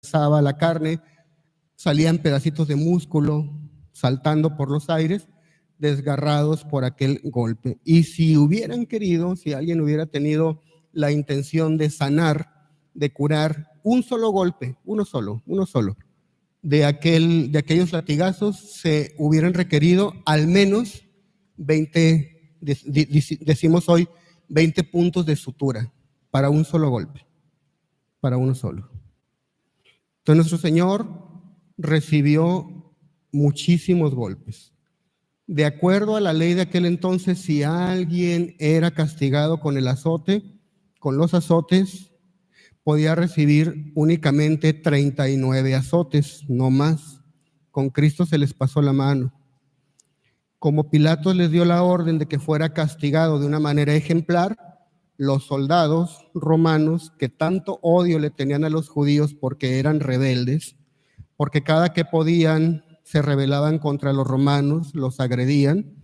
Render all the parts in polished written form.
atravesaba la carne, salían pedacitos de músculo saltando por los aires, desgarrados por aquel golpe. Y si hubieran querido, si alguien hubiera tenido la intención de sanar, de curar, un solo golpe, uno solo, de aquellos latigazos, se hubieran requerido al menos 20, decimos hoy, 20 puntos de sutura para un solo golpe, para uno solo. Entonces nuestro Señor recibió muchísimos golpes. De acuerdo a la ley de aquel entonces, si alguien era castigado con el azote, con los azotes, podía recibir únicamente 39 azotes, no más. Con Cristo se les pasó la mano. Como Pilato les dio la orden de que fuera castigado de una manera ejemplar, los soldados romanos, que tanto odio le tenían a los judíos porque eran rebeldes, porque cada que podían se rebelaban contra los romanos, los agredían,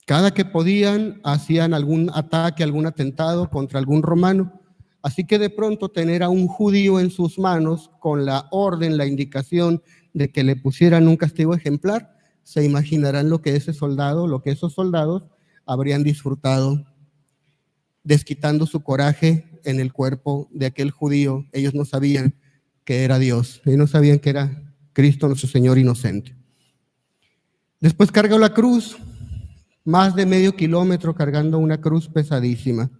cada que podían hacían algún ataque, algún atentado contra algún romano. Así que de pronto tener a un judío en sus manos con la orden, la indicación de que le pusieran un castigo ejemplar, se imaginarán lo que esos soldados habrían disfrutado, desquitando su coraje en el cuerpo de aquel judío. Ellos no sabían que era Dios, ellos no sabían que era Cristo nuestro Señor inocente. Después cargó la cruz, más de medio kilómetro cargando una cruz pesadísima,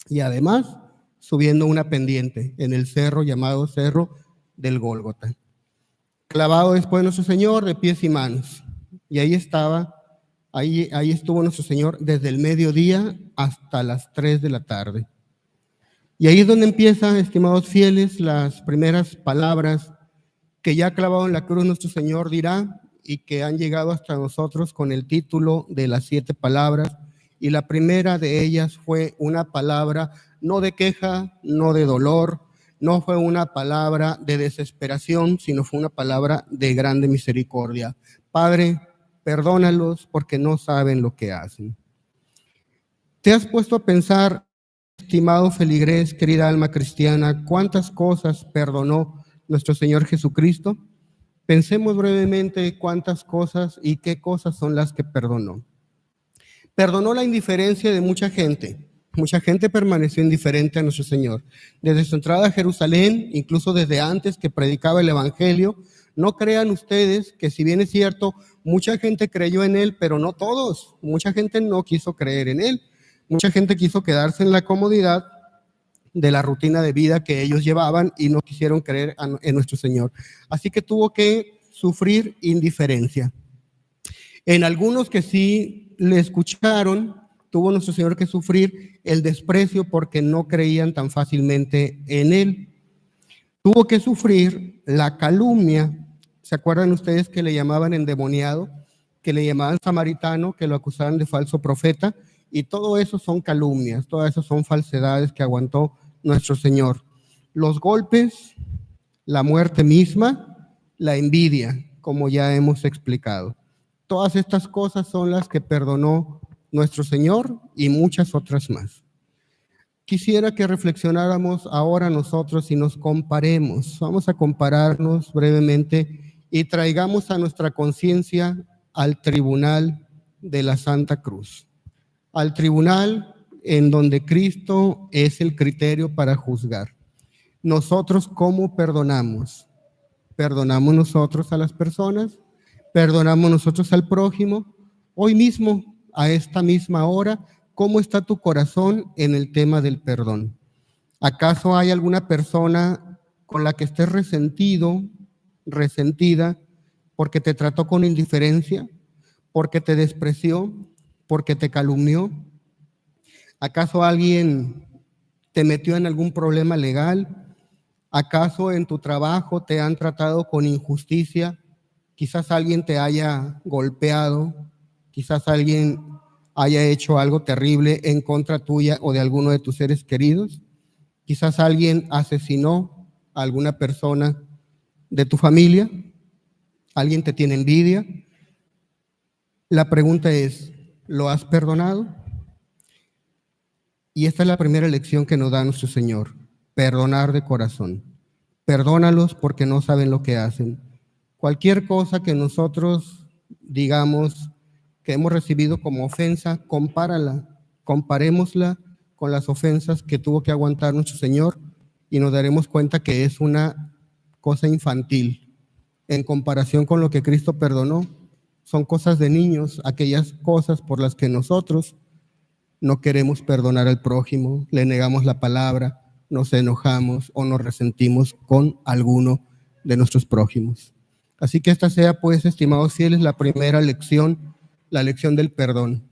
y además subiendo una pendiente en el cerro llamado Cerro del Gólgota. Clavado después nuestro Señor de pies y manos, y ahí estuvo nuestro Señor desde el mediodía hasta las 3 de la tarde. Y ahí es donde empiezan, estimados fieles, las primeras palabras que ya clavado en la cruz nuestro Señor dirá y que han llegado hasta nosotros con el título de las 7 palabras. Y la primera de ellas fue una palabra no de queja, no de dolor, no fue una palabra de desesperación, sino fue una palabra de grande misericordia. Padre, perdónalos porque no saben lo que hacen. ¿Te has puesto a pensar, estimado feligrés, querida alma cristiana, cuántas cosas perdonó nuestro Señor Jesucristo? Pensemos brevemente cuántas cosas y qué cosas son las que perdonó. Perdonó la indiferencia de mucha gente. Mucha gente permaneció indiferente a nuestro Señor. Desde su entrada a Jerusalén, incluso desde antes que predicaba el Evangelio, no crean ustedes que, si bien es cierto, mucha gente creyó en Él, pero no todos. Mucha gente no quiso creer en Él. Mucha gente quiso quedarse en la comodidad de la rutina de vida que ellos llevaban y no quisieron creer en nuestro Señor. Así que tuvo que sufrir indiferencia. En algunos que sí le escucharon, tuvo nuestro Señor que sufrir el desprecio porque no creían tan fácilmente en Él. Tuvo que sufrir la calumnia. ¿Se acuerdan ustedes que le llamaban endemoniado? Que le llamaban samaritano, que lo acusaban de falso profeta. Y todo eso son calumnias, todas esas son falsedades que aguantó nuestro Señor. Los golpes, la muerte misma, la envidia, como ya hemos explicado. Todas estas cosas son las que perdonó nuestro Señor y muchas otras más. Quisiera que reflexionáramos ahora nosotros y nos comparemos. Vamos a compararnos brevemente y traigamos a nuestra conciencia al tribunal de la Santa Cruz. Al tribunal en donde Cristo es el criterio para juzgar. Nosotros, ¿cómo perdonamos? ¿Perdonamos nosotros a las personas? ¿Perdonamos nosotros al prójimo? Hoy mismo, a esta misma hora, ¿cómo está tu corazón en el tema del perdón? ¿Acaso hay alguna persona con la que estés resentido, resentida, porque te trató con indiferencia, porque te despreció, porque te calumnió? ¿Acaso alguien te metió en algún problema legal? ¿Acaso en tu trabajo te han tratado con injusticia? Quizás alguien te haya golpeado, quizás alguien haya hecho algo terrible en contra tuya o de alguno de tus seres queridos. Quizás alguien asesinó a alguna persona de tu familia. Alguien te tiene envidia. La pregunta es, ¿lo has perdonado? Y esta es la primera lección que nos da nuestro Señor, perdonar de corazón. perdónalos porque no saben lo que hacen. Cualquier cosa que nosotros digamos que hemos recibido como ofensa, comparémosla con las ofensas que tuvo que aguantar nuestro Señor y nos daremos cuenta que es una cosa infantil en comparación con lo que Cristo perdonó. Son cosas de niños, aquellas cosas por las que nosotros no queremos perdonar al prójimo, le negamos la palabra, nos enojamos o nos resentimos con alguno de nuestros prójimos. Así que esta sea, pues, estimados fieles, la primera lección, la lección del perdón.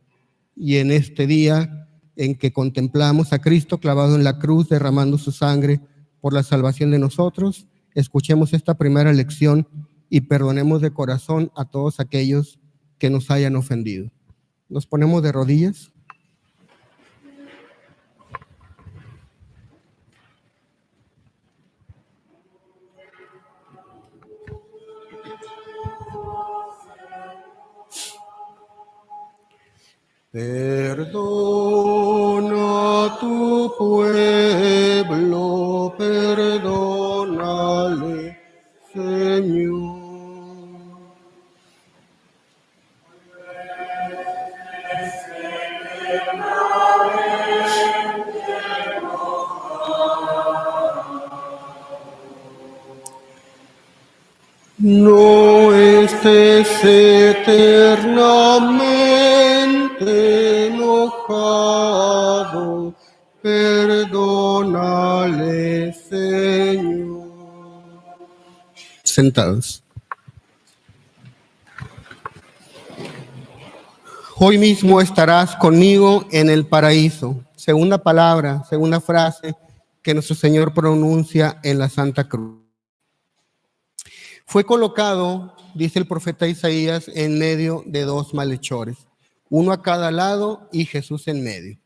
Y en este día en que contemplamos a Cristo clavado en la cruz, derramando su sangre por la salvación de nosotros, escuchemos esta primera lección y perdonemos de corazón a todos aquellos que nos hayan ofendido. Nos ponemos de rodillas. Perdona a tu pueblo, perdónale, Señor. No estés eternamente enojado, perdónale, Señor. Sentados. Hoy mismo estarás conmigo en el paraíso. Segunda palabra, segunda frase que nuestro Señor pronuncia en la Santa Cruz. Fue colocado, dice el profeta Isaías, en medio de dos malhechores, uno a cada lado y Jesús en medio.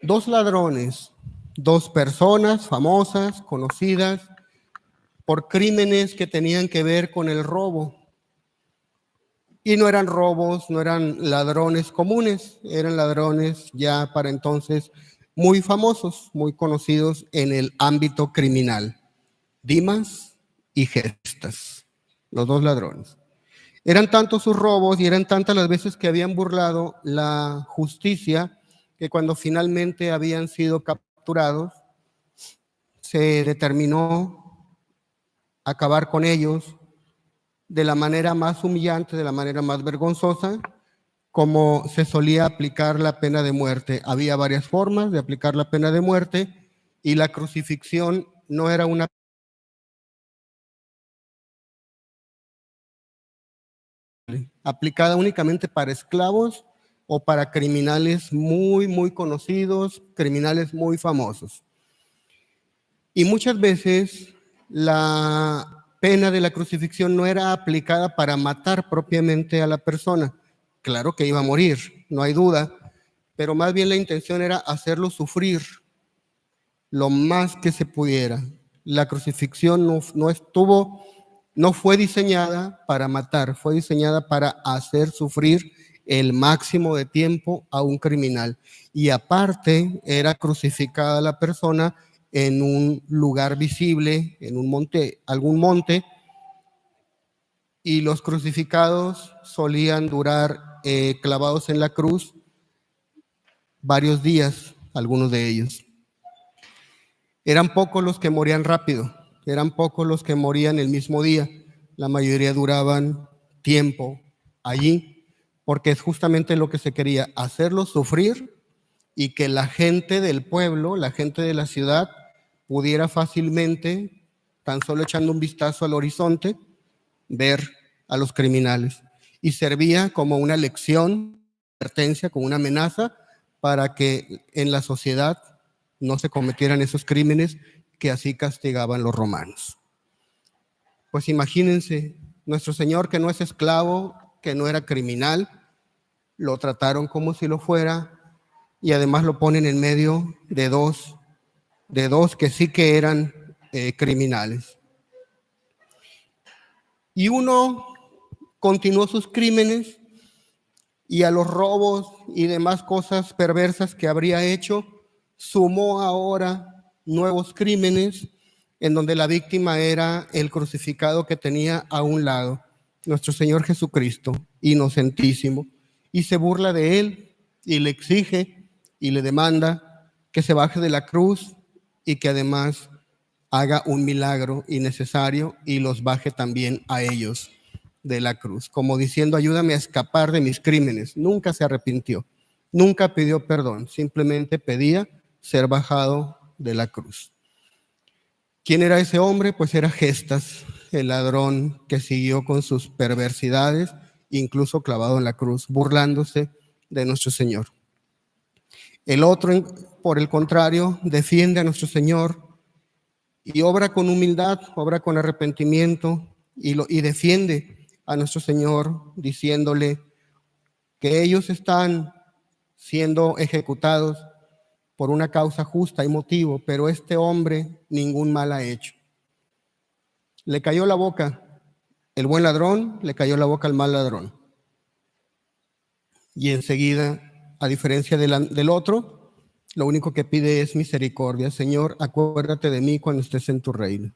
Dos ladrones, dos personas famosas, conocidas por crímenes que tenían que ver con el robo. Y no eran robos, no eran ladrones comunes, eran ladrones ya para entonces muy famosos, muy conocidos en el ámbito criminal. Dimas y Gestas, los dos ladrones. Eran tantos sus robos y eran tantas las veces que habían burlado la justicia que cuando finalmente habían sido capturados, se determinó acabar con ellos de la manera más humillante, de la manera más vergonzosa, como se solía aplicar la pena de muerte. Había varias formas de aplicar la pena de muerte y la crucifixión no era una aplicada únicamente para esclavos o para criminales muy conocidos, criminales muy famosos. Y muchas veces la pena de la crucifixión no era aplicada para matar propiamente a la persona. Claro que iba a morir, no hay duda, pero más bien la intención era hacerlo sufrir lo más que se pudiera. La crucifixión no fue diseñada para matar, fue diseñada para hacer sufrir el máximo de tiempo a un criminal. Y aparte era crucificada la persona en un lugar visible, en un monte, algún monte, y los crucificados solían durar clavados en la cruz varios días, algunos de ellos. Eran pocos los que morían rápido, eran pocos los que morían el mismo día, la mayoría duraban tiempo allí, porque es justamente lo que se quería, hacerlos sufrir y que la gente del pueblo, la gente de la ciudad, pudiera fácilmente, tan solo echando un vistazo al horizonte, ver a los criminales. Y servía como una lección, advertencia, como una amenaza para que en la sociedad no se cometieran esos crímenes que así castigaban los romanos. Pues imagínense, nuestro Señor, que no es esclavo, que no era criminal, lo trataron como si lo fuera y además lo ponen en medio de dos que sí que eran criminales. Y uno continuó sus crímenes y a los robos y demás cosas perversas que habría hecho, sumó ahora nuevos crímenes en donde la víctima era el crucificado que tenía a un lado, nuestro Señor Jesucristo, inocentísimo, y se burla de él y le exige y le demanda que se baje de la cruz y que además haga un milagro innecesario y los baje también a ellos de la cruz, como diciendo: ayúdame a escapar de mis crímenes. Nunca se arrepintió, nunca pidió perdón, simplemente pedía ser bajado de la cruz. ¿Quién era ese hombre? Pues era Gestas, el ladrón que siguió con sus perversidades, incluso clavado en la cruz, burlándose de nuestro Señor. El otro, por el contrario, defiende a nuestro Señor y obra con humildad, obra con arrepentimiento y defiende a nuestro Señor diciéndole que ellos están siendo ejecutados por una causa justa y motivo, pero este hombre ningún mal ha hecho. Le cayó la boca el buen ladrón, le cayó la boca al mal ladrón. Y enseguida, a diferencia del otro, lo único que pide es misericordia. Señor, acuérdate de mí cuando estés en tu reino.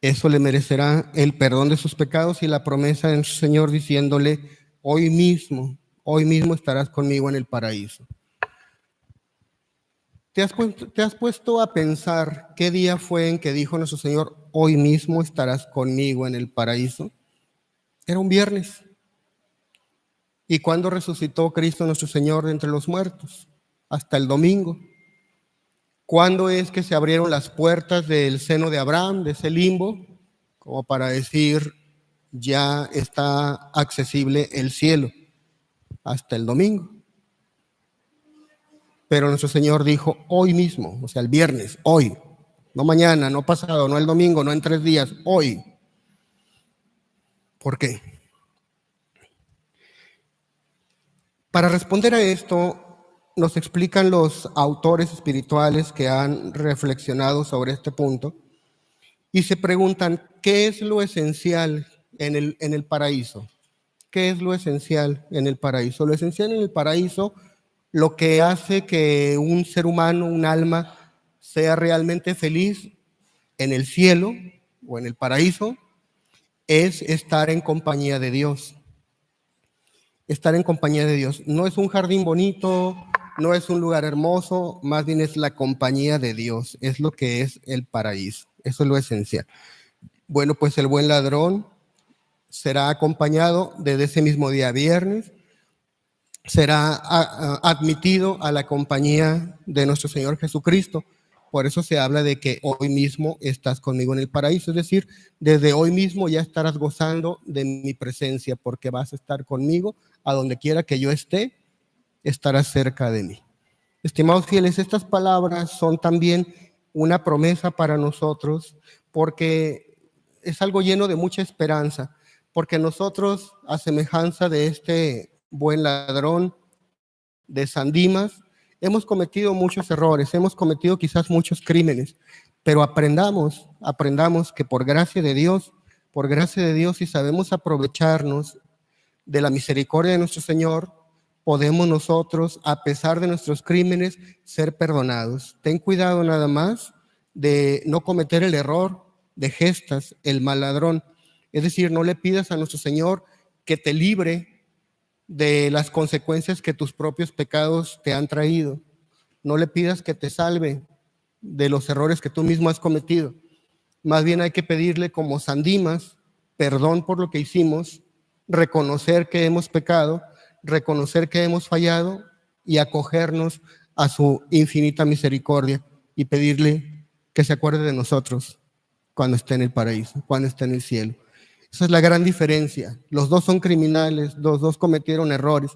Eso le merecerá el perdón de sus pecados y la promesa de nuestro Señor diciéndole: hoy mismo estarás conmigo en el paraíso. ¿Te has puesto a pensar qué día fue en que dijo nuestro Señor: hoy mismo estarás conmigo en el paraíso? Era un viernes. ¿Y cuándo resucitó Cristo nuestro Señor de entre los muertos? Hasta el domingo. ¿Cuándo es que se abrieron las puertas del seno de Abraham, de ese limbo, como para decir: ya está accesible el cielo? Hasta el domingo. Pero nuestro Señor dijo: hoy mismo, o sea, el viernes, hoy, no mañana, no pasado, no el domingo, no en 3 días, hoy. ¿Por qué? Para responder a esto, nos explican los autores espirituales que han reflexionado sobre este punto y se preguntan: ¿qué es lo esencial en el paraíso? ¿Qué es lo esencial en el paraíso? Lo esencial en el paraíso, lo que hace que un ser humano, un alma, sea realmente feliz en el cielo o en el paraíso, es estar en compañía de Dios. Estar en compañía de Dios. No es un jardín bonito, no es un lugar hermoso, más bien es la compañía de Dios. Es lo que es el paraíso. Eso es lo esencial. Bueno, pues el buen ladrón será acompañado desde ese mismo día viernes, será admitido a la compañía de nuestro Señor Jesucristo. Por eso se habla de que hoy mismo estás conmigo en el paraíso, es decir, desde hoy mismo ya estarás gozando de mi presencia, porque vas a estar conmigo a donde quiera que yo esté, estarás cerca de mí. Estimados fieles, estas palabras son también una promesa para nosotros, porque es algo lleno de mucha esperanza, porque nosotros, a semejanza de este buen ladrón de San Dimas, hemos cometido muchos errores, hemos cometido quizás muchos crímenes, pero aprendamos que por gracia de Dios, si sabemos aprovecharnos de la misericordia de nuestro Señor, podemos nosotros, a pesar de nuestros crímenes, ser perdonados. Ten cuidado nada más de no cometer el error de Gestas, el mal ladrón. Es decir, no le pidas a nuestro Señor que te libre de las consecuencias que tus propios pecados te han traído. No le pidas que te salve de los errores que tú mismo has cometido. Más bien hay que pedirle, como San Dimas, perdón por lo que hicimos, reconocer que hemos pecado, reconocer que hemos fallado y acogernos a su infinita misericordia y pedirle que se acuerde de nosotros cuando esté en el paraíso, cuando esté en el cielo. Esa es la gran diferencia. Los dos son criminales, los dos cometieron errores,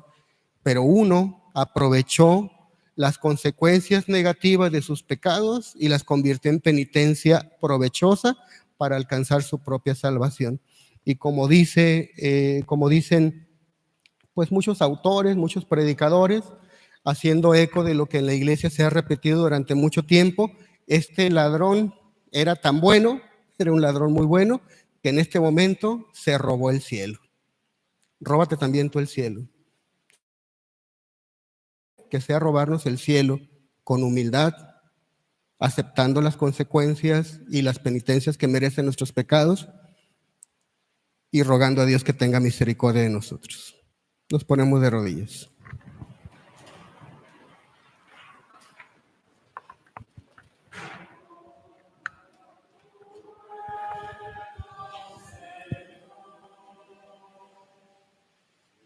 pero uno aprovechó las consecuencias negativas de sus pecados y las convirtió en penitencia provechosa para alcanzar su propia salvación. Y como dicen pues muchos autores, muchos predicadores, haciendo eco de lo que en la iglesia se ha repetido durante mucho tiempo, este ladrón era tan bueno, era un ladrón muy bueno, que en este momento se robó el cielo. Róbate también tú el cielo. Que sea robarnos el cielo con humildad, aceptando las consecuencias y las penitencias que merecen nuestros pecados y rogando a Dios que tenga misericordia de nosotros. Nos ponemos de rodillas.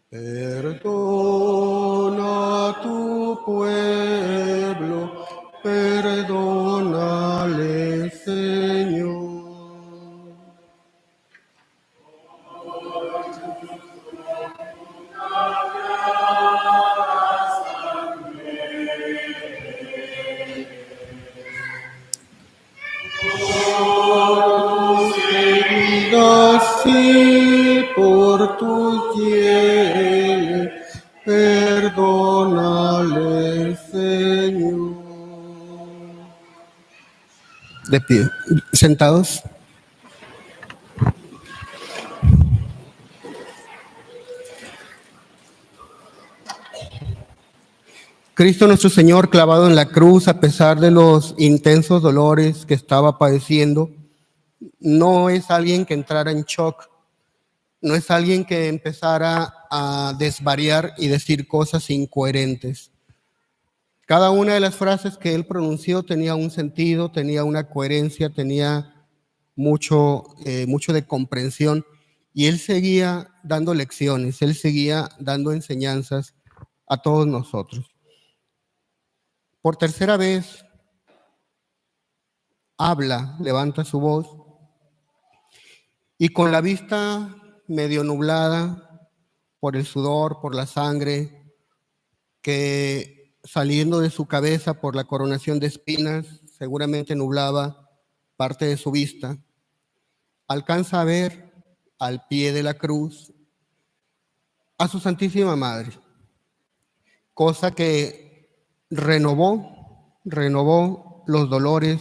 Perdona a tu pueblo, perdónale, Señor. Sí, por tus bienes, perdónale, Señor. De pie, sentados. Cristo nuestro Señor, clavado en la cruz, a pesar de los intensos dolores que estaba padeciendo, no es alguien que entrara en shock, no es alguien que empezara a desvariar y decir cosas incoherentes. Cada una de las frases que él pronunció tenía un sentido, tenía una coherencia, tenía mucho de comprensión, y él seguía dando lecciones, él seguía dando enseñanzas a todos nosotros. Por tercera vez habla, levanta su voz, y con la vista medio nublada por el sudor, por la sangre, que saliendo de su cabeza por la coronación de espinas, seguramente nublaba parte de su vista, alcanza a ver al pie de la cruz a su Santísima Madre, cosa que renovó los dolores,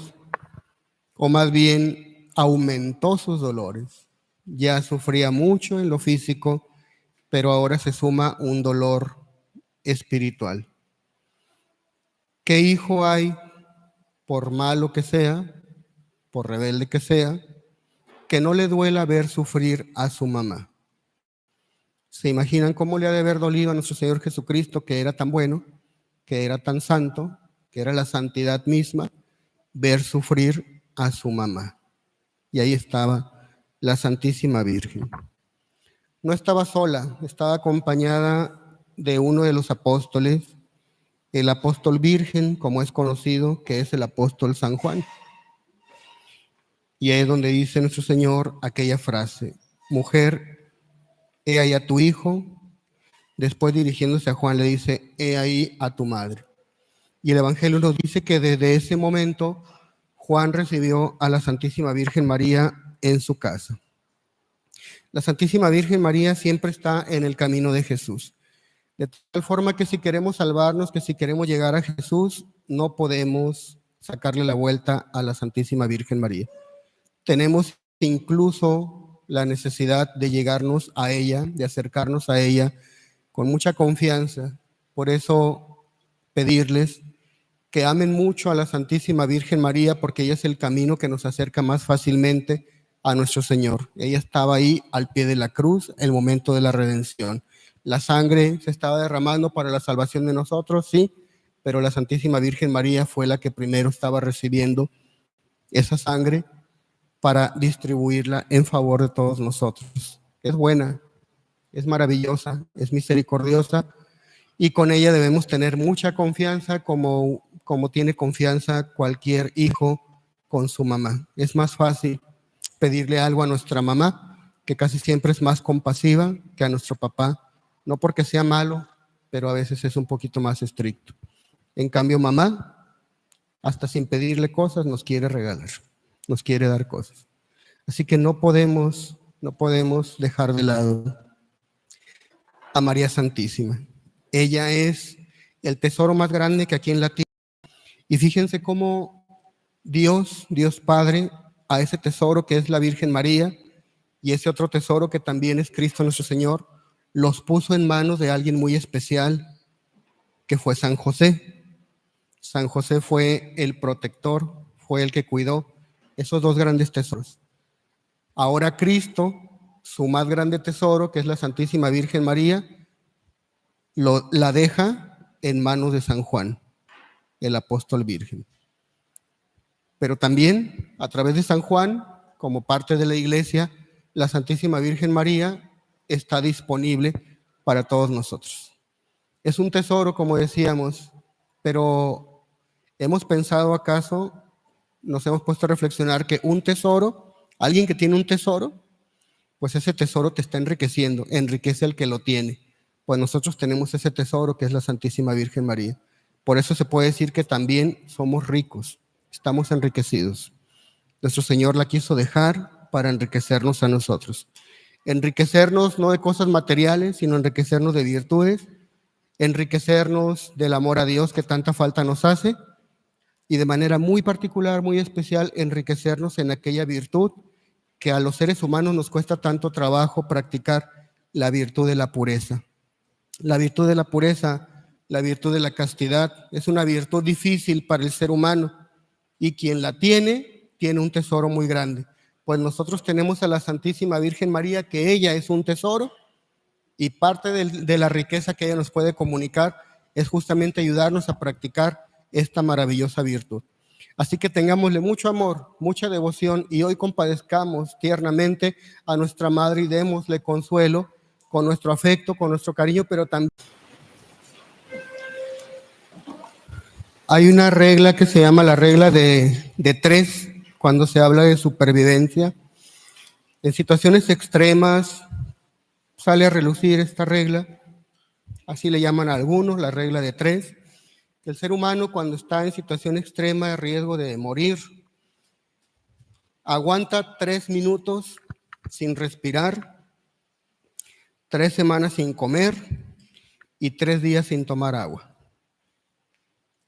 o más bien aumentó sus dolores. Ya sufría mucho en lo físico, pero ahora se suma un dolor espiritual. ¿Qué hijo hay, por malo que sea, por rebelde que sea, que no le duela ver sufrir a su mamá? ¿Se imaginan cómo le ha de haber dolido a nuestro Señor Jesucristo, que era tan bueno, que era tan santo, que era la santidad misma, ver sufrir a su mamá? Y ahí estaba la Santísima Virgen. No estaba sola, estaba acompañada de uno de los apóstoles, el apóstol virgen, como es conocido, que es el apóstol San Juan. Y ahí es donde dice nuestro Señor aquella frase: mujer, he ahí a tu hijo. Después, dirigiéndose a Juan, le dice: he ahí a tu madre. Y el Evangelio nos dice que desde ese momento Juan recibió a la Santísima Virgen María en su casa. La Santísima Virgen María siempre está en el camino de Jesús, de tal forma que si queremos salvarnos, que si queremos llegar a Jesús, no podemos sacarle la vuelta a la Santísima Virgen María. Tenemos incluso la necesidad de llegarnos a ella, de acercarnos a ella con mucha confianza. Por eso pedirles que amen mucho a la Santísima Virgen María, porque ella es el camino que nos acerca más fácilmente a nuestro Señor. Ella estaba ahí al pie de la cruz, el momento de la redención. La sangre se estaba derramando para la salvación de nosotros, sí, pero la Santísima Virgen María fue la que primero estaba recibiendo esa sangre para distribuirla en favor de todos nosotros. Es buena, es maravillosa, es misericordiosa, y con ella debemos tener mucha confianza, como tiene confianza cualquier hijo con su mamá. Es más fácil pedirle algo a nuestra mamá, que casi siempre es más compasiva, que a nuestro papá. No porque sea malo, pero a veces es un poquito más estricto. En cambio, mamá, hasta sin pedirle cosas, nos quiere regalar, nos quiere dar cosas. Así que no podemos dejar de lado a María Santísima. Ella es el tesoro más grande que aquí en la tierra. Y fíjense cómo Dios Padre, a ese tesoro que es la Virgen María, y ese otro tesoro que también es Cristo nuestro Señor, los puso en manos de alguien muy especial, que fue San José. San José fue el protector, fue el que cuidó esos dos grandes tesoros. Ahora Cristo, su más grande tesoro, que es la Santísima Virgen María, la deja en manos de San Juan, el apóstol virgen. Pero también, a través de San Juan, como parte de la Iglesia, la Santísima Virgen María está disponible para todos nosotros. Es un tesoro, como decíamos, pero ¿hemos pensado acaso, nos hemos puesto a reflexionar que un tesoro, alguien que tiene un tesoro, pues ese tesoro te está enriqueciendo, enriquece al que lo tiene? Pues nosotros tenemos ese tesoro que es la Santísima Virgen María. Por eso se puede decir que también somos ricos, estamos enriquecidos. Nuestro Señor la quiso dejar para enriquecernos a nosotros. Enriquecernos no de cosas materiales, sino enriquecernos de virtudes, enriquecernos del amor a Dios que tanta falta nos hace, y de manera muy particular, muy especial, enriquecernos en aquella virtud que a los seres humanos nos cuesta tanto trabajo practicar, la virtud de la pureza. La virtud de la pureza, la virtud de la castidad, es una virtud difícil para el ser humano, y quien la tiene, tiene un tesoro muy grande. Pues nosotros tenemos a la Santísima Virgen María, que ella es un tesoro, y parte de la riqueza que ella nos puede comunicar es justamente ayudarnos a practicar esta maravillosa virtud. Así que tengámosle mucho amor, mucha devoción, y hoy compadezcamos tiernamente a nuestra Madre y démosle consuelo con nuestro afecto, con nuestro cariño, pero también hay una regla que se llama la regla de tres cuando se habla de supervivencia. En situaciones extremas sale a relucir esta regla, así le llaman a algunos, la regla de tres. El ser humano, cuando está en situación extrema de riesgo de morir, aguanta 3 minutos sin respirar, 3 semanas sin comer y 3 días sin tomar agua.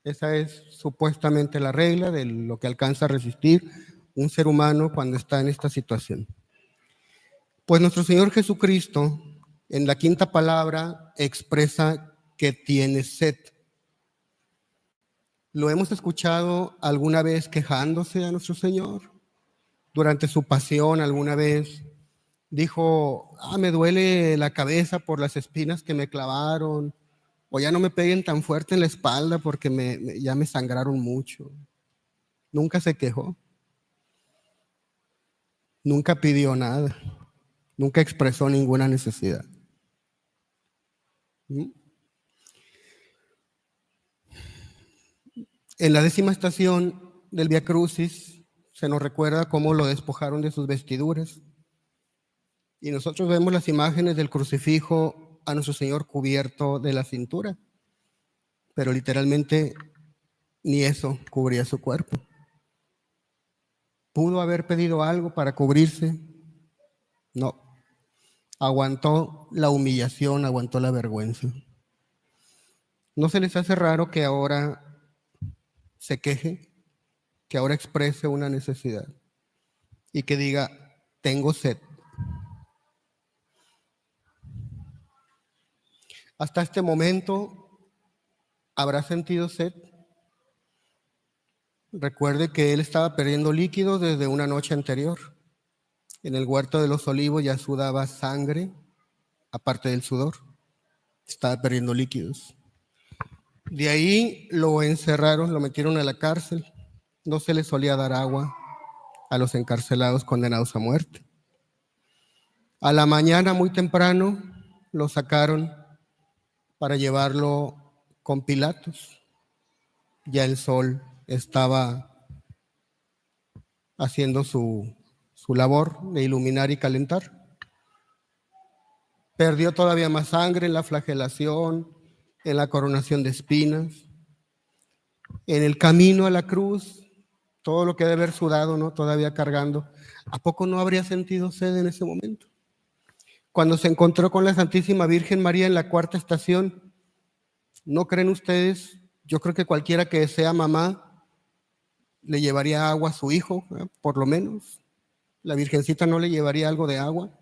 Esa es supuestamente la regla de lo que alcanza a resistir un ser humano cuando está en esta situación. Pues nuestro Señor Jesucristo, en la quinta palabra, expresa que tiene sed. ¿Lo hemos escuchado alguna vez quejándose a nuestro Señor? Durante su pasión alguna vez dijo, me duele la cabeza por las espinas que me clavaron, o ya no me peguen tan fuerte en la espalda porque ya me sangraron mucho. Nunca se quejó, nunca pidió nada, nunca expresó ninguna necesidad. En la 10ª estación del Vía Crucis se nos recuerda cómo lo despojaron de sus vestiduras, y nosotros vemos las imágenes del crucifijo a nuestro Señor cubierto de la cintura, pero literalmente ni eso cubría su cuerpo. ¿Pudo haber pedido algo para cubrirse? No. Aguantó la humillación, aguantó la vergüenza. ¿No se les hace raro que ahora se queje, que ahora exprese una necesidad y que diga, tengo sed? Hasta este momento, ¿habrá sentido sed? Recuerde que él estaba perdiendo líquidos desde una noche anterior. En el huerto de los olivos ya sudaba sangre, aparte del sudor. Estaba perdiendo líquidos. De ahí lo encerraron, lo metieron a la cárcel. No se le solía dar agua a los encarcelados condenados a muerte. A la mañana, muy temprano, lo sacaron para llevarlo con Pilatos. Ya el sol estaba haciendo su labor de iluminar y calentar. Perdió todavía más sangre en la flagelación, en la coronación de espinas, en el camino a la cruz, todo lo que debe haber sudado, ¿no? Todavía cargando. ¿A poco no habría sentido sed en ese momento? Cuando se encontró con la Santísima Virgen María en la 4ª estación, ¿no creen ustedes? Yo creo que cualquiera que sea mamá le llevaría agua a su hijo, por lo menos. La Virgencita no le llevaría algo de agua,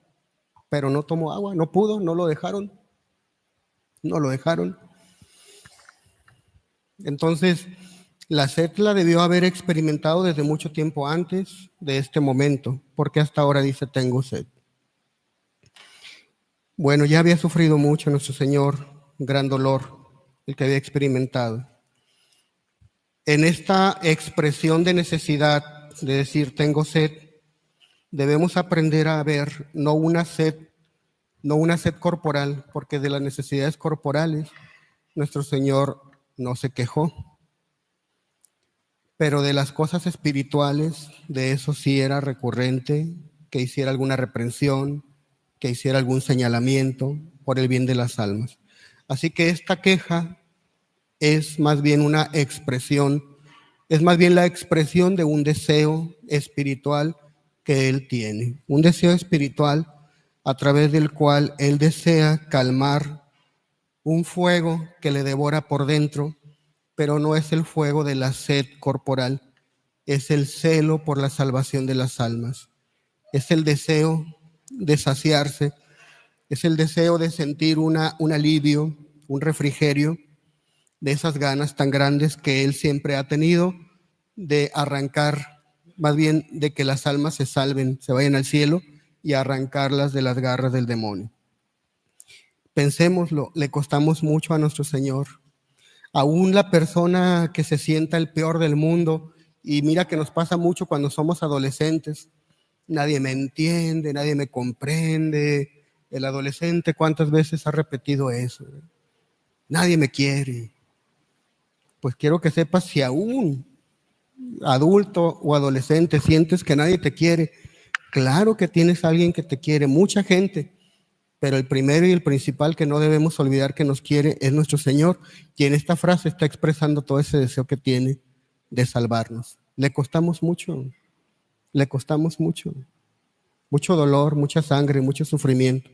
pero no tomó agua, no pudo, no lo dejaron. No lo dejaron. Entonces, La sed la debió haber experimentado desde mucho tiempo antes de este momento, porque hasta ahora dice tengo sed. Bueno, ya había sufrido mucho nuestro Señor, un gran dolor, el que había experimentado. En esta expresión de necesidad de decir tengo sed, debemos aprender a ver no una sed corporal, porque de las necesidades corporales nuestro Señor no se quejó, pero de las cosas espirituales, de eso sí era recurrente, que hiciera alguna reprensión, que hiciera algún señalamiento por el bien de las almas. Así que esta queja es más bien una expresión, es más bien la expresión de un deseo espiritual que él tiene, un deseo espiritual a través del cual él desea calmar un fuego que le devora por dentro, pero no es el fuego de la sed corporal, es el celo por la salvación de las almas, es el deseo de saciarse, es el deseo de sentir un alivio, un refrigerio de esas ganas tan grandes que él siempre ha tenido de arrancar, más bien de que las almas se salven, se vayan al cielo y arrancarlas de las garras del demonio. Pensémoslo, le costamos mucho a nuestro Señor. Aún la persona que se sienta el peor del mundo, y mira que nos pasa mucho cuando somos adolescentes, nadie me entiende, nadie me comprende. El adolescente, ¿cuántas veces ha repetido eso? Nadie me quiere. Pues quiero que sepas, si aún adulto o adolescente sientes que nadie te quiere, claro que tienes a alguien que te quiere, mucha gente, pero el primero y el principal que no debemos olvidar que nos quiere es nuestro Señor, y en esta frase está expresando todo ese deseo que tiene de salvarnos. Le costamos mucho, mucho dolor, mucha sangre, mucho sufrimiento.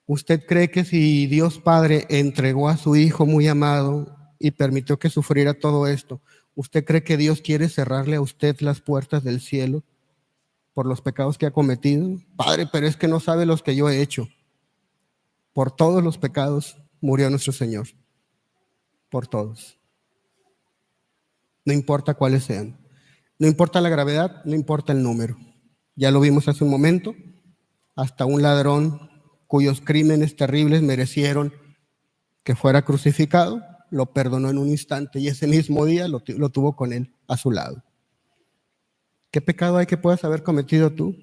¿Usted cree que si Dios Padre entregó a su Hijo muy amado y permitió que sufriera todo esto, usted cree que Dios quiere cerrarle a usted las puertas del cielo por los pecados que ha cometido? Padre, pero es que no sabe los que yo he hecho. Por todos los pecados murió nuestro Señor, por todos. No importa cuáles sean, no importa la gravedad, no importa el número. Ya lo vimos hace un momento, hasta un ladrón cuyos crímenes terribles merecieron que fuera crucificado, lo perdonó en un instante y ese mismo día lo tuvo con él a su lado. ¿Qué pecado hay que puedas haber cometido tú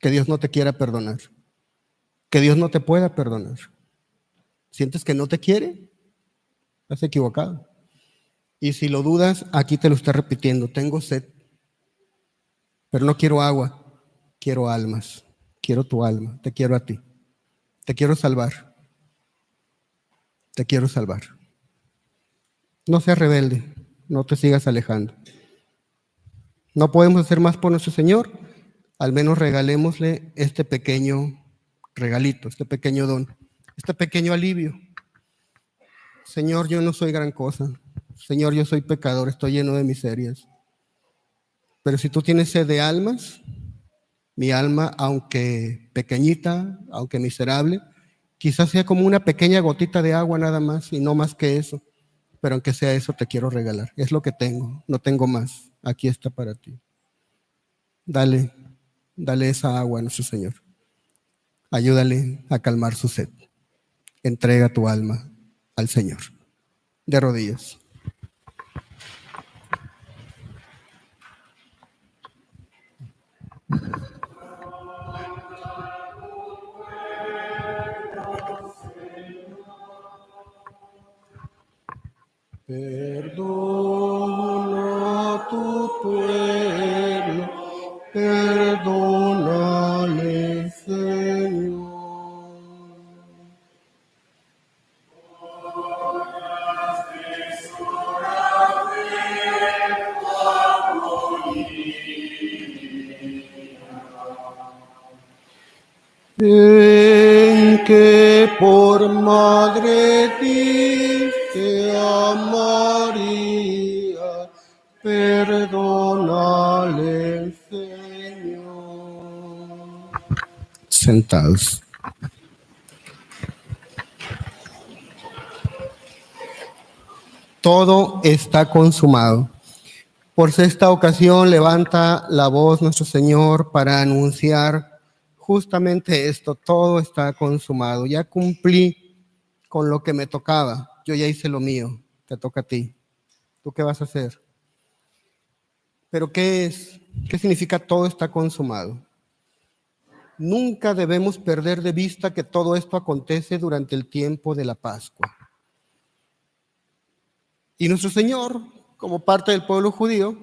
que Dios no te quiera perdonar? Que Dios no te pueda perdonar. ¿Sientes que no te quiere? Estás equivocado. Y si lo dudas, aquí te lo está repitiendo. Tengo sed, pero no quiero agua, quiero almas. Quiero tu alma, te quiero a ti. Te quiero salvar. Te quiero salvar. No seas rebelde, no te sigas alejando. No podemos hacer más por nuestro Señor, al menos regalémosle este pequeño regalito, este pequeño don, este pequeño alivio. Señor, yo no soy gran cosa. Señor, yo soy pecador, estoy lleno de miserias. Pero si tú tienes sed de almas, mi alma, aunque pequeñita, aunque miserable, quizás sea como una pequeña gotita de agua nada más y no más que eso. Pero aunque sea eso, te quiero regalar. Es lo que tengo, no tengo más. Aquí está para ti. Dale esa agua a nuestro Señor. Ayúdale a calmar su sed. Entrega tu alma al Señor. De rodillas. Perdona a tu pueblo, perdónale, Señor. En que por madre diste a María, perdónale, Señor. Sentados. todo está consumado. Por sexta ocasión levanta la voz nuestro Señor para anunciar justamente esto: todo está consumado. Ya cumplí con lo que me tocaba, yo ya hice lo mío, te toca a ti. ¿Tú qué vas a hacer? Pero ¿qué es? ¿Qué significa todo está consumado? Nunca debemos perder de vista que todo esto acontece durante el tiempo de la Pascua. Y nuestro Señor, como parte del pueblo judío,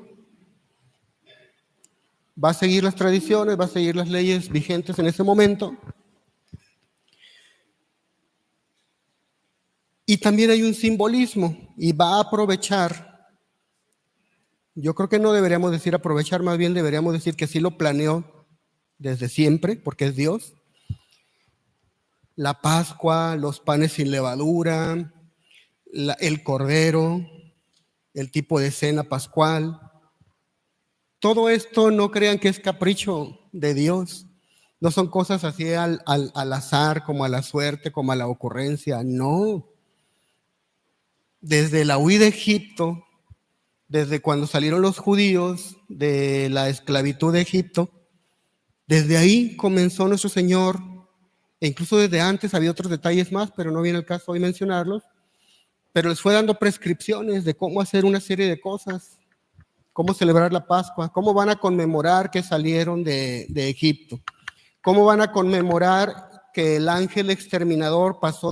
va a seguir las tradiciones, va a seguir las leyes vigentes en ese momento. Y también hay un simbolismo y va a aprovechar. Yo creo que no deberíamos decir aprovechar, más bien deberíamos decir que sí lo planeó desde siempre, porque es Dios. La Pascua, los panes sin levadura, el cordero, el tipo de cena pascual. Todo esto no crean que es capricho de Dios. No son cosas así al azar, como a la suerte, como a la ocurrencia. No. Desde la huida de Egipto, desde cuando salieron los judíos de la esclavitud de Egipto, desde ahí comenzó nuestro Señor, e incluso desde antes había otros detalles más, pero no viene el caso hoy mencionarlos, pero les fue dando prescripciones de cómo hacer una serie de cosas, cómo celebrar la Pascua, cómo van a conmemorar que salieron de Egipto, cómo van a conmemorar que el ángel exterminador pasó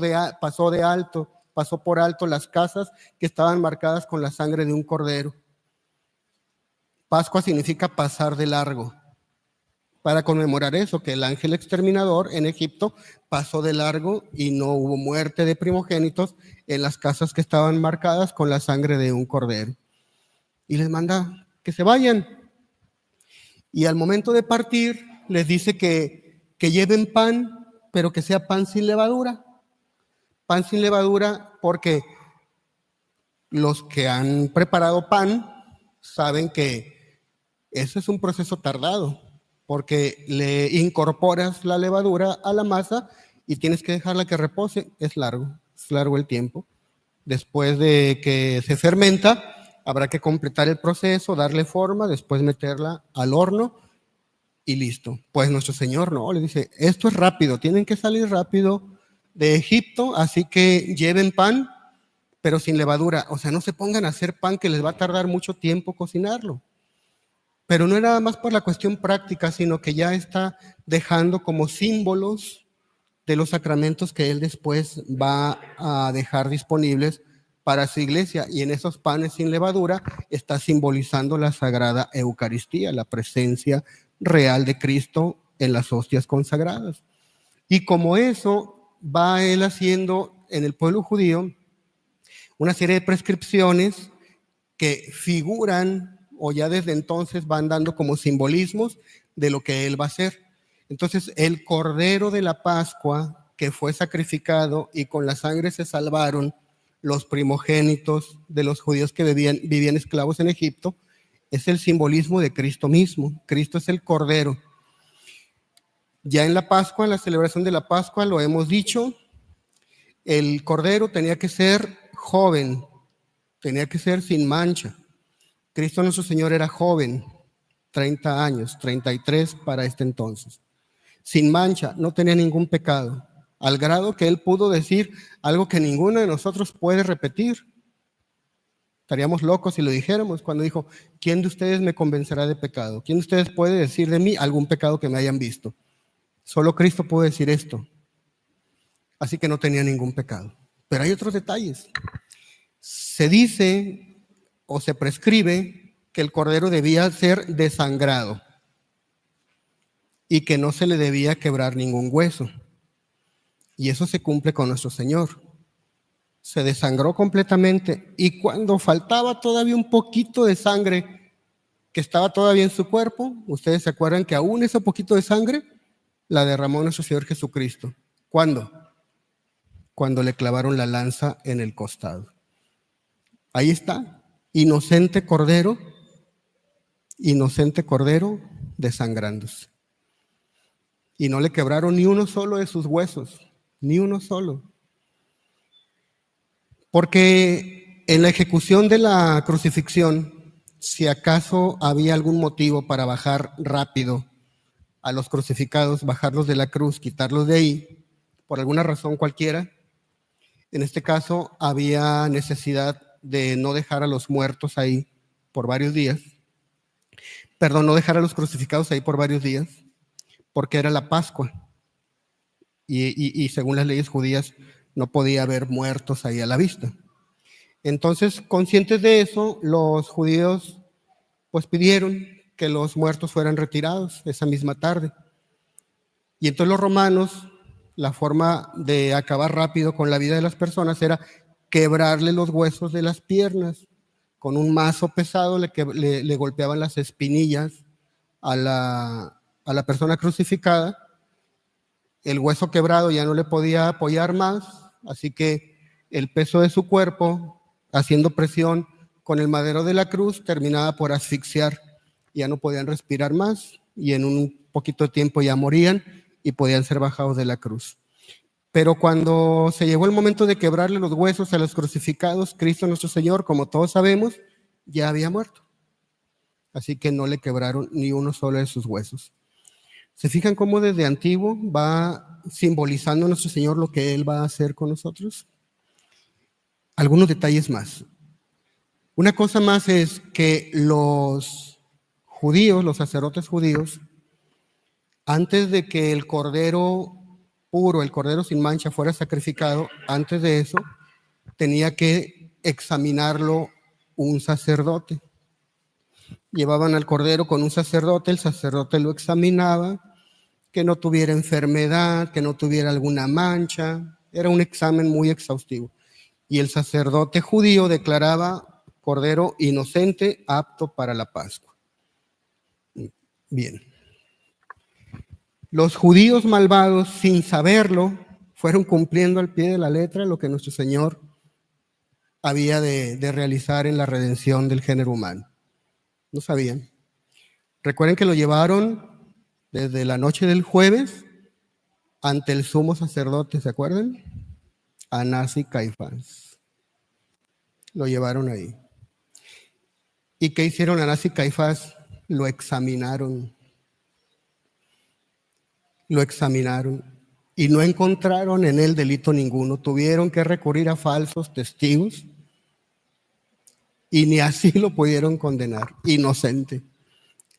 por alto las casas que estaban marcadas con la sangre de un cordero. Pascua significa pasar de largo. Para conmemorar eso, que el ángel exterminador en Egipto pasó de largo y no hubo muerte de primogénitos en las casas que estaban marcadas con la sangre de un cordero. Y les manda que se vayan. Y al momento de partir, les dice que lleven pan, pero que sea pan sin levadura. Pan sin levadura porque los que han preparado pan saben que ese es un proceso tardado, porque le incorporas la levadura a la masa y tienes que dejarla que repose. Es largo el tiempo. Después de que se fermenta, habrá que completar el proceso, darle forma, después meterla al horno y listo. Pues nuestro Señor no, le dice, esto es rápido, tienen que salir rápido de Egipto, así que lleven pan, pero sin levadura. O sea, no se pongan a hacer pan que les va a tardar mucho tiempo cocinarlo. Pero no era nada más por la cuestión práctica, sino que ya está dejando como símbolos de los sacramentos que él después va a dejar disponibles para su iglesia. Y en esos panes sin levadura está simbolizando la Sagrada Eucaristía, la presencia real de Cristo en las hostias consagradas. Y como eso va él haciendo en el pueblo judío una serie de prescripciones que figuran o ya desde entonces van dando como simbolismos de lo que él va a hacer. Entonces, el cordero de la Pascua que fue sacrificado y con la sangre se salvaron los primogénitos de los judíos que vivían esclavos en Egipto, es el simbolismo de Cristo mismo. Cristo es el cordero. Ya en la Pascua, en la celebración de la Pascua, lo hemos dicho, el cordero tenía que ser joven, tenía que ser sin mancha. Cristo nuestro Señor era joven, 30 años, 33 para este entonces. Sin mancha, no tenía ningún pecado, al grado que él pudo decir algo que ninguno de nosotros puede repetir. Estaríamos locos si lo dijéramos cuando dijo, ¿quién de ustedes me convencerá de pecado? ¿Quién de ustedes puede decir de mí algún pecado que me hayan visto? Solo Cristo puede decir esto. Así que no tenía ningún pecado. Pero hay otros detalles. Se dice o se prescribe que el cordero debía ser desangrado y que no se le debía quebrar ningún hueso. Y eso se cumple con nuestro Señor. Se desangró completamente y cuando faltaba todavía un poquito de sangre que estaba todavía en su cuerpo, ustedes se acuerdan que aún ese poquito de sangre la derramó nuestro Señor Jesucristo. ¿Cuándo? Cuando le clavaron la lanza en el costado. Ahí está, inocente cordero desangrándose. Y no le quebraron ni uno solo de sus huesos, ni uno solo. Porque En la ejecución de la crucifixión, si acaso había algún motivo para bajar rápido a los crucificados, bajarlos de la cruz, quitarlos de ahí, por alguna razón cualquiera, en este caso había necesidad de no dejar a los muertos ahí por varios días, no dejar a los crucificados ahí por varios días, porque era la Pascua y según las leyes judías no podía haber muertos ahí a la vista. Entonces, conscientes de eso, los judíos pues pidieron que los muertos fueran retirados esa misma tarde. Y entonces los romanos, la forma de acabar rápido con la vida de las personas era quebrarle los huesos de las piernas. Con un mazo pesado le golpeaban las espinillas a la persona crucificada. El hueso quebrado ya no le podía apoyar más, así que el peso de su cuerpo, haciendo presión con el madero de la cruz, terminaba por asfixiar. Ya no podían respirar más y en un poquito de tiempo ya morían y podían ser bajados de la cruz. Pero cuando se llegó el momento de quebrarle los huesos a los crucificados, Cristo nuestro Señor, como todos sabemos, ya había muerto. Así que no le quebraron ni uno solo de sus huesos. ¿Se fijan cómo desde antiguo va simbolizando nuestro Señor lo que Él va a hacer con nosotros? Algunos detalles más. Una cosa más es que los judíos, los sacerdotes judíos, antes de que el cordero puro, el cordero sin mancha fuera sacrificado, antes de eso tenía que examinarlo un sacerdote. Llevaban al cordero con un sacerdote, el sacerdote lo examinaba, que no tuviera enfermedad, que no tuviera alguna mancha. Era un examen muy exhaustivo. Y el sacerdote judío declaraba cordero inocente, apto para la Pascua. Bien. Los judíos malvados, sin saberlo, fueron cumpliendo al pie de la letra lo que nuestro Señor había de realizar en la redención del género humano. No sabían. Recuerden que lo llevaron desde la noche del jueves ante el sumo sacerdote, ¿se acuerdan? Anás y Caifás. Lo llevaron ahí. ¿Y qué hicieron Anás y Caifás? Lo examinaron y no encontraron en él delito ninguno. Tuvieron que recurrir a falsos testigos y ni así lo pudieron condenar. Inocente.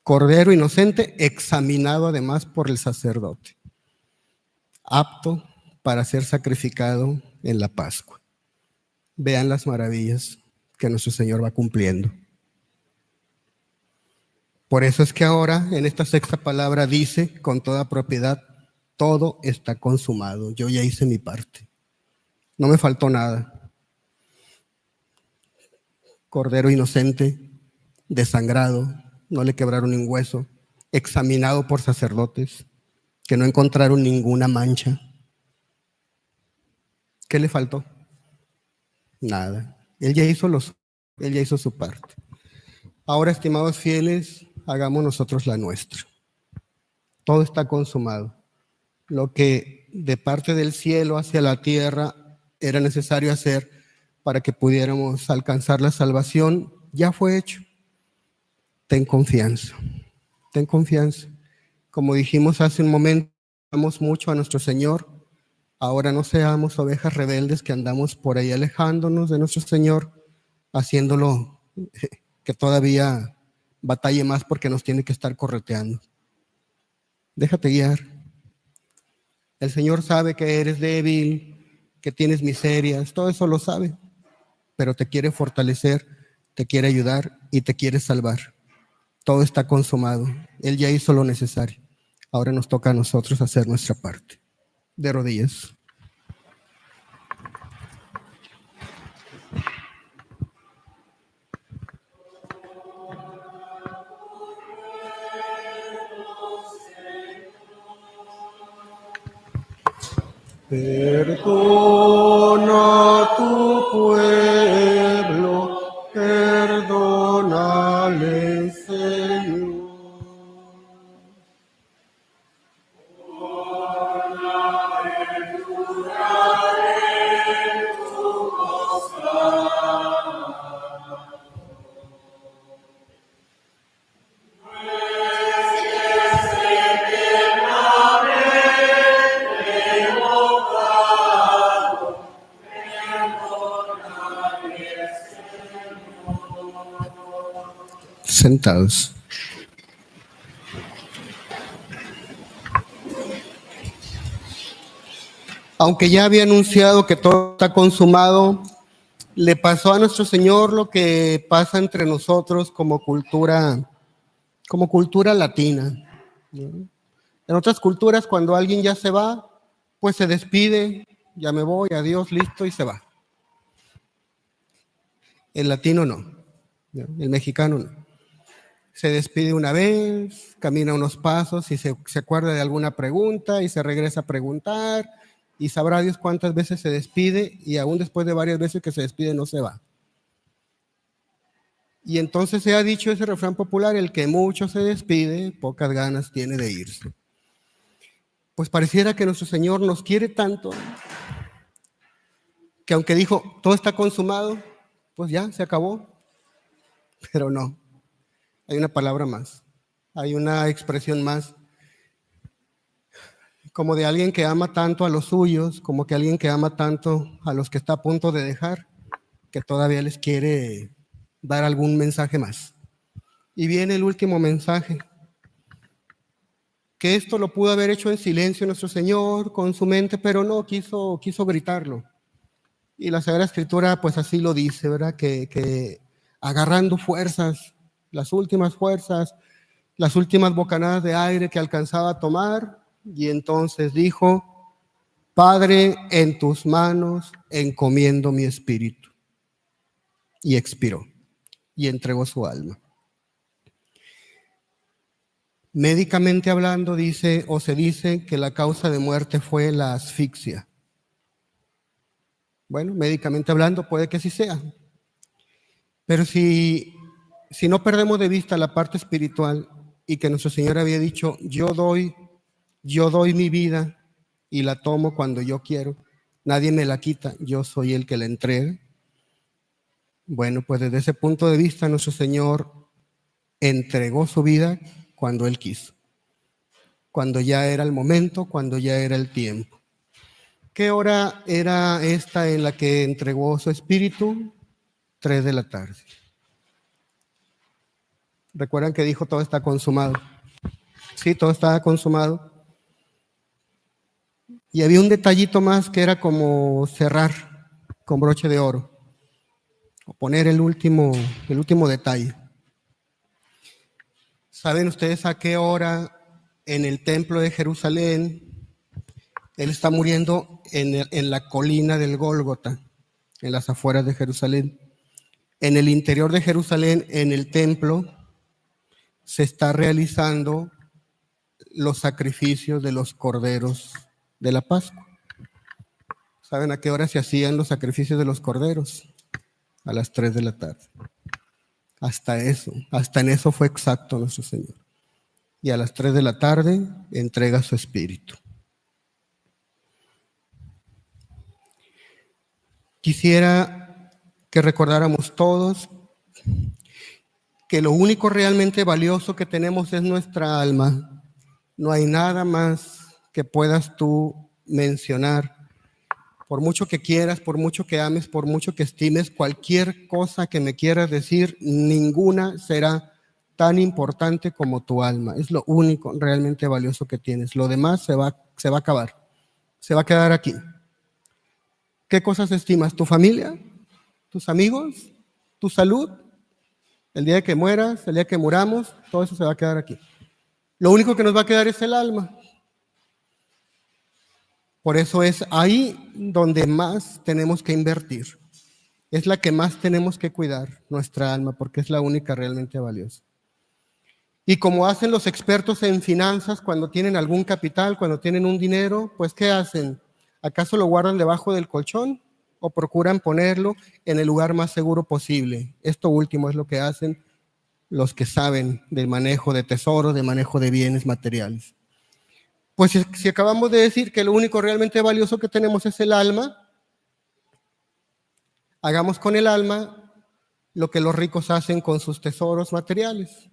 Cordero inocente, examinado además por el sacerdote, apto para ser sacrificado en la Pascua. Vean las maravillas que nuestro Señor va cumpliendo. Por eso es que ahora en esta sexta palabra dice con toda propiedad, todo está consumado. Yo ya hice mi parte. No me faltó nada. Cordero inocente, desangrado, no le quebraron ningún hueso, examinado por sacerdotes que no encontraron ninguna mancha. ¿Qué le faltó? Nada. Él ya hizo su parte. Ahora, estimados fieles, hagamos nosotros la nuestra. Todo está consumado. Lo que de parte del cielo hacia la tierra era necesario hacer para que pudiéramos alcanzar la salvación, ya fue hecho. Ten confianza, ten confianza. Como dijimos hace un momento, amamos mucho a nuestro Señor. Ahora no seamos ovejas rebeldes que andamos por ahí alejándonos de nuestro Señor, haciéndolo que todavía batalle más porque nos tiene que estar correteando. Déjate guiar. El Señor sabe que eres débil, que tienes miserias, todo eso lo sabe, pero te quiere fortalecer, te quiere ayudar y te quiere salvar. Todo está consumado. Él ya hizo lo necesario. Ahora nos toca a nosotros hacer nuestra parte. De rodillas. Perdona a tu pueblo, perdónale, Señor. Sentados. Aunque ya había anunciado que todo está consumado, le pasó a nuestro Señor lo que pasa entre nosotros como cultura latina, ¿no? En otras culturas, cuando alguien ya se va, pues se despide, ya me voy, adiós, listo, y se va. El latino no, ¿no? El mexicano no. Se despide una vez, camina unos pasos y se acuerda de alguna pregunta y se regresa a preguntar y sabrá Dios cuántas veces se despide y aún después de varias veces que se despide no se va. Y entonces se ha dicho ese refrán popular, el que mucho se despide, pocas ganas tiene de irse. Pues pareciera que nuestro Señor nos quiere tanto que aunque dijo, todo está consumado, pues ya, se acabó. Pero no, hay una palabra más, hay una expresión más, como de alguien que ama tanto a los suyos, como que alguien que ama tanto a los que está a punto de dejar, que todavía les quiere dar algún mensaje más. Y viene el último mensaje, que esto lo pudo haber hecho en silencio nuestro Señor con su mente, pero no, quiso gritarlo. Y la Sagrada Escritura pues así lo dice, ¿verdad? Que agarrando fuerzas, las últimas fuerzas, las últimas bocanadas de aire que alcanzaba a tomar, y entonces dijo, Padre, en tus manos encomiendo mi espíritu. Y expiró, y entregó su alma. Médicamente hablando, dice o se dice que la causa de muerte fue la asfixia. Bueno, médicamente hablando puede que así sea. Pero si no perdemos de vista la parte espiritual y que nuestro Señor había dicho, yo doy mi vida y la tomo cuando yo quiero, nadie me la quita, yo soy el que la entrega. Bueno, pues desde ese punto de vista nuestro Señor entregó su vida cuando Él quiso, cuando ya era el momento, cuando ya era el tiempo. ¿Qué hora era esta en la que entregó su espíritu? 3 de la tarde. Recuerdan que dijo todo está consumado. Sí, todo estaba consumado. Y había un detallito más que era como cerrar con broche de oro, o poner el último detalle. ¿Saben ustedes a qué hora en el templo de Jerusalén Él está muriendo en la colina del Gólgota, en las afueras de Jerusalén? En el interior de Jerusalén, en el templo, se está realizando los sacrificios de los corderos de la Pascua. ¿Saben a qué hora se hacían los sacrificios de los corderos? A las 3 de la tarde. Hasta en eso fue exacto nuestro Señor. Y a las 3 de la tarde entrega su espíritu. Quisiera que recordáramos todos que lo único realmente valioso que tenemos es nuestra alma. No hay nada más que puedas tú mencionar. Por mucho que quieras, por mucho que ames, por mucho que estimes, cualquier cosa que me quieras decir, ninguna será tan importante como tu alma. Es lo único realmente valioso que tienes. Lo demás se va a acabar. Se va a quedar aquí. ¿Qué cosas estimas? ¿Tu familia? ¿Tus amigos? ¿Tu salud? El día que mueras, el día que muramos, todo eso se va a quedar aquí. Lo único que nos va a quedar es el alma. Por eso es ahí donde más tenemos que invertir. Es la que más tenemos que cuidar, nuestra alma, porque es la única realmente valiosa. Y como hacen los expertos en finanzas cuando tienen algún capital, cuando tienen un dinero, pues ¿qué hacen? ¿Acaso lo guardan debajo del colchón o procuran ponerlo en el lugar más seguro posible? Esto último es lo que hacen los que saben del manejo de tesoros, de manejo de bienes materiales. Pues si acabamos de decir que lo único realmente valioso que tenemos es el alma, hagamos con el alma lo que los ricos hacen con sus tesoros materiales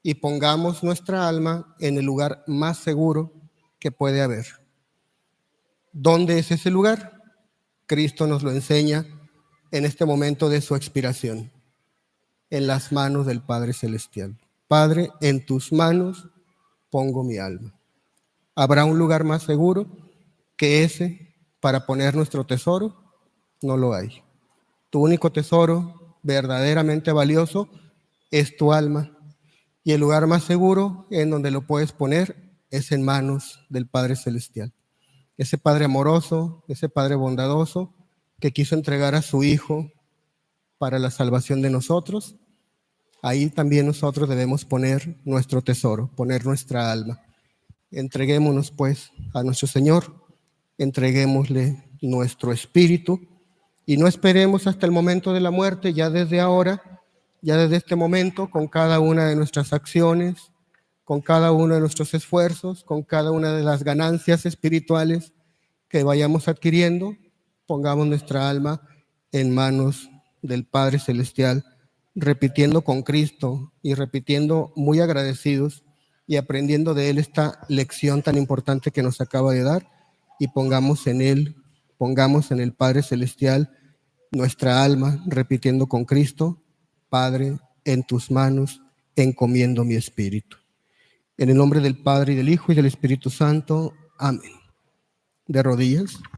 y pongamos nuestra alma en el lugar más seguro que puede haber. ¿Dónde es ese lugar? Cristo nos lo enseña en este momento de su expiración. en las manos del Padre Celestial. Padre, en tus manos pongo mi alma. ¿Habrá un lugar más seguro que ese para poner nuestro tesoro? No lo hay. Tu único tesoro verdaderamente valioso es tu alma. Y el lugar más seguro en donde lo puedes poner es en manos del Padre Celestial. Ese Padre amoroso, ese Padre bondadoso que quiso entregar a su Hijo para la salvación de nosotros. Ahí también nosotros debemos poner nuestro tesoro, poner nuestra alma. Entreguémonos pues a nuestro Señor, entreguémosle nuestro espíritu y no esperemos hasta el momento de la muerte, ya desde ahora, ya desde este momento, con cada una de nuestras acciones, con cada uno de nuestros esfuerzos, con cada una de las ganancias espirituales que vayamos adquiriendo, pongamos nuestra alma en manos del Padre Celestial, repitiendo con Cristo y repitiendo muy agradecidos y aprendiendo de Él esta lección tan importante que nos acaba de dar, y pongamos en Él, pongamos en el Padre Celestial nuestra alma, repitiendo con Cristo: Padre, en tus manos encomiendo mi espíritu. En el nombre del Padre, y del Hijo, y del Espíritu Santo. Amén. De rodillas.